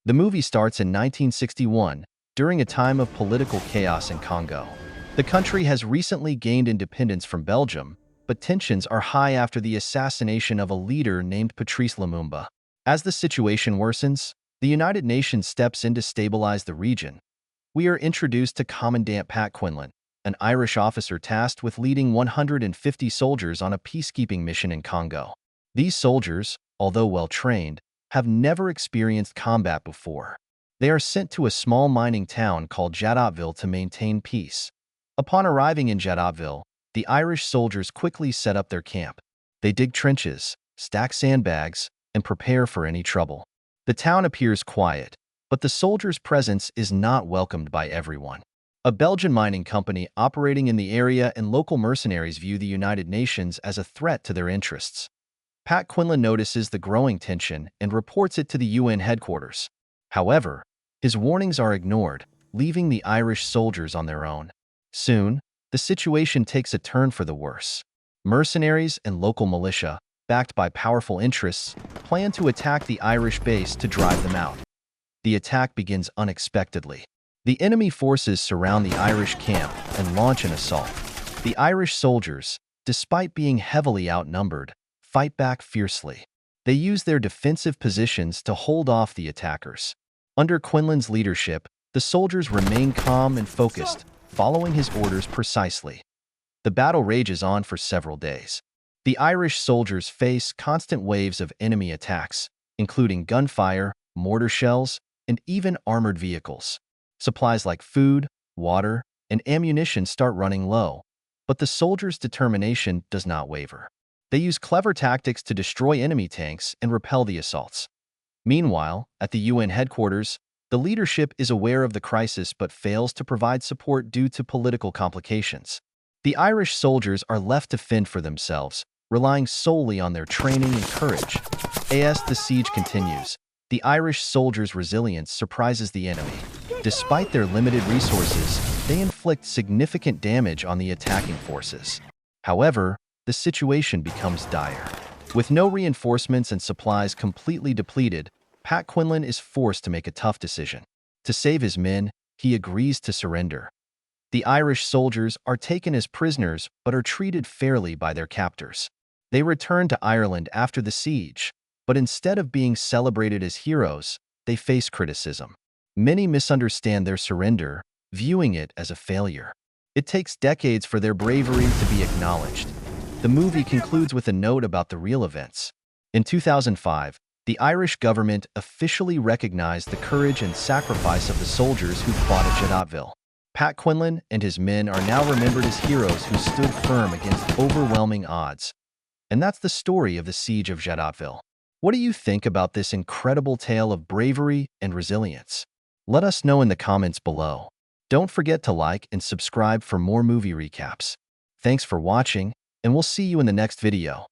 The movie starts in 1961, during a time of political chaos in Congo. The country has recently gained independence from Belgium, but tensions are high after the assassination of a leader named Patrice Lumumba. As the situation worsens, the United Nations steps in to stabilize the region. We are introduced to Commandant Pat Quinlan, an Irish officer tasked with leading 150 soldiers on a peacekeeping mission in Congo. These soldiers, although well-trained, have never experienced combat before. They are sent to a small mining town called Jadotville to maintain peace. Upon arriving in Jadotville, the Irish soldiers quickly set up their camp. They dig trenches, stack sandbags, and prepare for any trouble. The town appears quiet, but the soldiers' presence is not welcomed by everyone. A Belgian mining company operating in the area and local mercenaries view the United Nations as a threat to their interests. Pat Quinlan notices the growing tension and reports it to the UN headquarters. However, his warnings are ignored, leaving the Irish soldiers on their own. Soon, the situation takes a turn for the worse. Mercenaries and local militia, backed by powerful interests, plan to attack the Irish base to drive them out. The attack begins unexpectedly. The enemy forces surround the Irish camp and launch an assault. The Irish soldiers, despite being heavily outnumbered, fight back fiercely. They use their defensive positions to hold off the attackers. Under Quinlan's leadership, the soldiers remain calm and focused, following his orders precisely. The battle rages on for several days. The Irish soldiers face constant waves of enemy attacks, including gunfire, mortar shells, and even armored vehicles. Supplies like food, water, and ammunition start running low, but the soldiers' determination does not waver. They use clever tactics to destroy enemy tanks and repel the assaults. Meanwhile, at the UN headquarters, the leadership is aware of the crisis but fails to provide support due to political complications. The Irish soldiers are left to fend for themselves, relying solely on their training and courage. As the siege continues, the Irish soldiers' resilience surprises the enemy. Despite their limited resources, they inflict significant damage on the attacking forces. However, the situation becomes dire. With no reinforcements and supplies completely depleted, Pat Quinlan is forced to make a tough decision. To save his men, he agrees to surrender. The Irish soldiers are taken as prisoners but are treated fairly by their captors. They return to Ireland after the siege, but instead of being celebrated as heroes, they face criticism. Many misunderstand their surrender, viewing it as a failure. It takes decades for their bravery to be acknowledged. The movie concludes with a note about the real events. In 2005, the Irish government officially recognized the courage and sacrifice of the soldiers who fought at Jadotville. Pat Quinlan and his men are now remembered as heroes who stood firm against overwhelming odds. And that's the story of the Siege of Jadotville. What do you think about this incredible tale of bravery and resilience? Let us know in the comments below. Don't forget to like and subscribe for more movie recaps. Thanks for watching, and we'll see you in the next video.